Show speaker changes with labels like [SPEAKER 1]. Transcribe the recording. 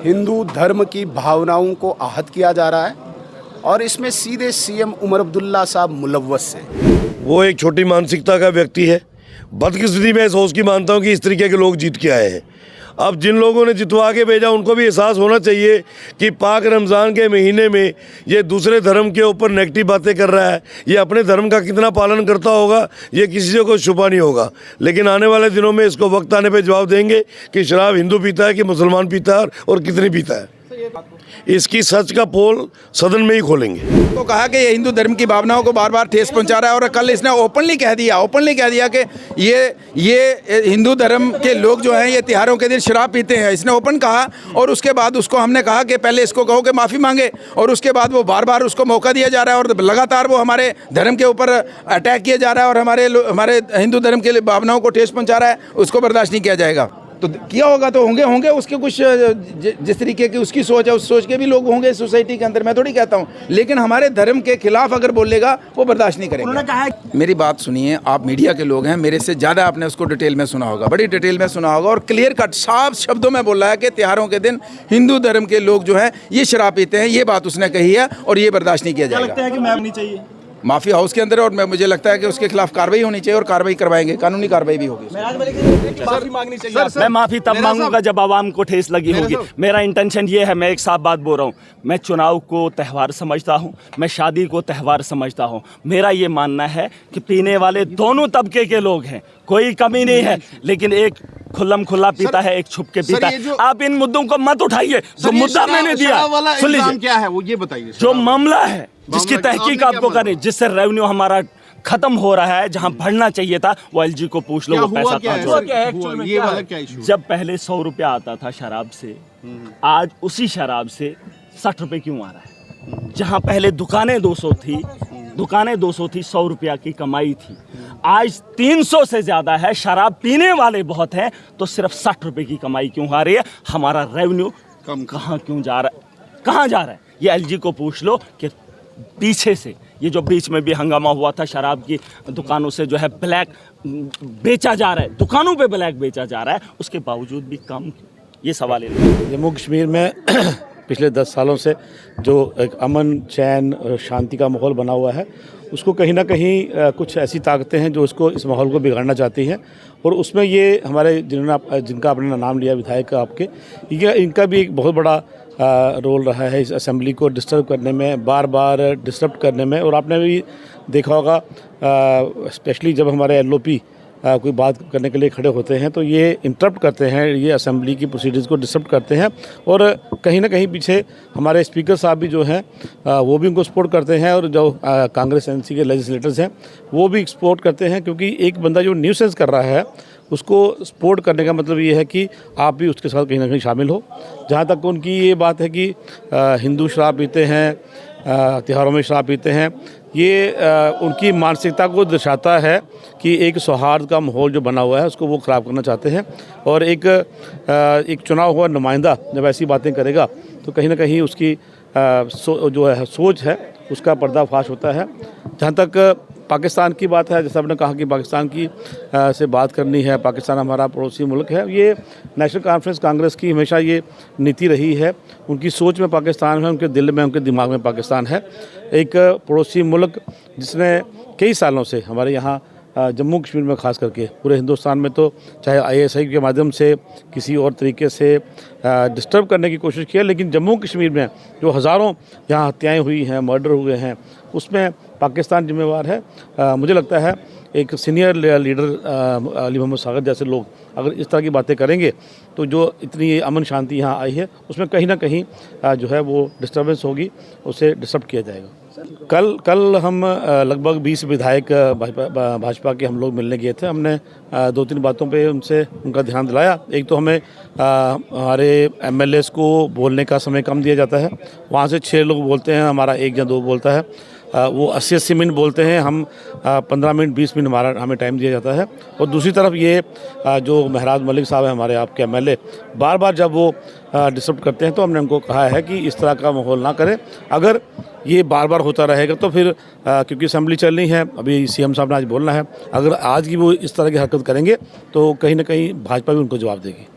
[SPEAKER 1] हिंदू धर्म की भावनाओं को आहत किया जा रहा है और इसमें सीधे सीएम उमर अब्दुल्ला साहब मुलव्वस हैं।
[SPEAKER 2] वो एक छोटी मानसिकता का व्यक्ति है। बदकिस्मती मैं सोच की मानता हूँ कि इस तरीके के लोग जीत के आए हैं। अब जिन लोगों ने जितवा के भेजा उनको भी एहसास होना चाहिए कि पाक रमज़ान के महीने में ये दूसरे धर्म के ऊपर नेगेटिव बातें कर रहा है। ये अपने धर्म का कितना पालन करता होगा ये किसी से कोई छुपा नहीं होगा। लेकिन आने वाले दिनों में इसको वक्त आने पे जवाब देंगे कि शराब हिंदू पीता है कि मुसलमान पीता है और कितनी पीता है। इसकी सच का पोल सदन में ही खोलेंगे।
[SPEAKER 3] तो कहा कि ये हिंदू धर्म की भावनाओं को बार बार ठेस पहुंचा रहा है और कल इसने ओपनली कह दिया कि ये हिंदू धर्म के लोग जो हैं ये त्योहारों के दिन शराब पीते हैं। इसने ओपन कहा और उसके बाद उसको हमने कहा कि पहले इसको कहो कि माफ़ी मांगे और उसके बाद वो बार बार उसको मौका दिया जा रहा है और लगातार वो हमारे धर्म के ऊपर अटैक किया जा रहा है और हमारे हिंदू धर्म के भावनाओं को ठेस पहुँचा रहा है। उसको बर्दाश्त नहीं किया जाएगा। तो किया होगा तो होंगे उसके कुछ जिस तरीके की उसकी सोच है उस सोच के भी लोग होंगे सोसाइटी के अंदर, मैं थोड़ी कहता हूँ। लेकिन हमारे धर्म के खिलाफ अगर बोलेगा वो बर्दाश्त नहीं करेंगे। उन्होंने कहा मेरी बात सुनिए, आप मीडिया के लोग हैं, मेरे से ज़्यादा आपने उसको डिटेल में सुना होगा, बड़ी डिटेल में सुना होगा और क्लियर कट साफ शब्दों में बोला है कि त्योहारों के दिन हिंदू धर्म के लोग जो हैं ये शराब पीते हैं। ये बात उसने कही है और ये बर्दाश्त नहीं किया जाएगा।
[SPEAKER 4] लगता है कि मैम नहीं चाहिए
[SPEAKER 3] माफी हाउस के अंदर और मुझे लगता है कि उसके खिलाफ कार्रवाई होनी चाहिए और कार्रवाई करवाएंगे, कानूनी कार्रवाई भी होगी।
[SPEAKER 4] माफी मांगनी चाहिए। मैं माफी तब मांगूंगा जब आवाम को ठेस लगी होगी। मेरा इंटेंशन ये है, मैं एक साफ बात बोल रहा हूँ, मैं चुनाव को त्यौहार समझता हूँ, मैं शादी को त्यौहार समझता हूँ। मेरा ये मानना है कि पीने वाले दोनों तबके के लोग हैं, कोई कमी नहीं है, लेकिन एक खुल्लम खुल्ला पीता है, एक छुप के पीता है। आप इन मुद्दों को मत उठाइए। जो मुद्दा मैंने दिया, सुन लीजिए,
[SPEAKER 5] क्या है वो ये बताइए।
[SPEAKER 4] जो मामला है जिसकी तहकीक आपको करनी, जिससे रेवेन्यू हमारा खत्म हो रहा है, जहां बढ़ना चाहिए था, वो एलजी को पूछ लो वो पैसा कहां। जब पहले 100 रुपया आता था शराब से, आज उसी शराब से 60 रुपए क्यों आ रहा है? जहां पहले दुकानें 200 थी, 100 रुपया की कमाई थी, आज 300 से ज्यादा है। शराब पीने वाले बहुत हैं तो सिर्फ 60 रुपए की कमाई क्यों आ रही है? हमारा रेवेन्यू कहाँ क्यों जा रहा है? कहाँ जा रहा है? ये एलजी को पूछ लो कि पीछे से ये जो बीच में भी हंगामा हुआ था, शराब की दुकानों से जो है ब्लैक बेचा जा रहा है, दुकानों पे ब्लैक बेचा जा रहा है, उसके बावजूद भी कम, ये सवाल है।
[SPEAKER 6] जम्मू कश्मीर में पिछले 10 सालों से जो एक अमन चैन शांति का माहौल बना हुआ है, उसको कहीं ना कहीं कुछ ऐसी ताकतें हैं जो इसको इस माहौल को बिगाड़ना चाहती हैं। और उसमें ये हमारे जिनका आपने नाम लिया विधायक आपके, इनका भी एक बहुत बड़ा रोल रहा है इस असेंबली को डिस्टर्ब करने में, बार बार डिस्टर्ब करने में। और आपने भी देखा होगा स्पेशली जब हमारे एलओपी कोई बात करने के लिए खड़े होते हैं तो ये इंटरप्ट करते हैं, ये असेंबली की प्रोसीडर्स को डिस्टर्ब करते हैं। और कहीं ना कहीं पीछे हमारे स्पीकर साहब भी जो हैं वो भी उनको सपोर्ट करते हैं और जो कांग्रेस एनसी के लेजिस्लेटर्स हैं वो भी सपोर्ट करते हैं। क्योंकि एक बंदा जो न्यूसेंस कर रहा है उसको सपोर्ट करने का मतलब ये है कि आप भी उसके साथ कहीं ना कहीं शामिल हो। जहाँ तक उनकी ये बात है कि हिंदू शराब पीते हैं, त्योहारों में शराब पीते हैं, ये उनकी मानसिकता को दर्शाता है कि एक सौहार्द का माहौल जो बना हुआ है उसको वो ख़राब करना चाहते हैं। और एक चुनाव हुआ नुमाइंदा जब ऐसी बातें करेगा तो कहीं ना कहीं उसकी जो है सोच है उसका पर्दाफाश होता है। जहाँ तक पाकिस्तान की बात है, जैसा आपने कहा कि पाकिस्तान की से बात करनी है, पाकिस्तान हमारा पड़ोसी मुल्क है, ये नेशनल कॉन्फ्रेंस कांग्रेस की हमेशा ये नीति रही है। उनकी सोच में पाकिस्तान है, उनके दिल में, उनके दिमाग में पाकिस्तान है। एक पड़ोसी मुल्क जिसने कई सालों से हमारे यहाँ जम्मू कश्मीर में ख़ास करके पूरे हिंदुस्तान में तो चाहे ISI के माध्यम से किसी और तरीके से डिस्टर्ब करने की कोशिश की है, लेकिन जम्मू कश्मीर में जो हज़ारों यहाँ हत्याएं हुई हैं, मर्डर हुए हैं, उसमें पाकिस्तान जिम्मेवार है। मुझे लगता है एक सीनियर लीडर अली मोहम्मद सागर जैसे लोग अगर इस तरह की बातें करेंगे तो जो इतनी अमन शांति यहाँ आई है उसमें कहीं ना कहीं जो है वो डिस्टर्बेंस होगी, उसे डिस्टर्ब किया जाएगा। कल हम लगभग 20 विधायक भाजपा के हम लोग मिलने गए थे। हमने 2-3 बातों पे उनसे उनका ध्यान दिलाया। एक तो हमें हमारे MLAs को बोलने का समय कम दिया जाता है, वहाँ से 6 लोग बोलते हैं, हमारा 1 या 2 बोलता है। वो 80-80 मिनट बोलते हैं, हम 15 मिनट 20 मिनट हमें टाइम दिया जाता है। और दूसरी तरफ ये जो महराज मलिक साहब हैं हमारे आपके MLA, बार बार जब वो डिस्टर्ब करते हैं तो हमने उनको कहा है कि इस तरह का माहौल ना करें। अगर ये बार बार होता रहेगा तो फिर क्योंकि असेंबली चलनी है, अभी CM साहब ने आज बोलना है, अगर आज की वो इस तरह की हरकत करेंगे तो कहीं ना कहीं भाजपा भी उनको जवाब देगी।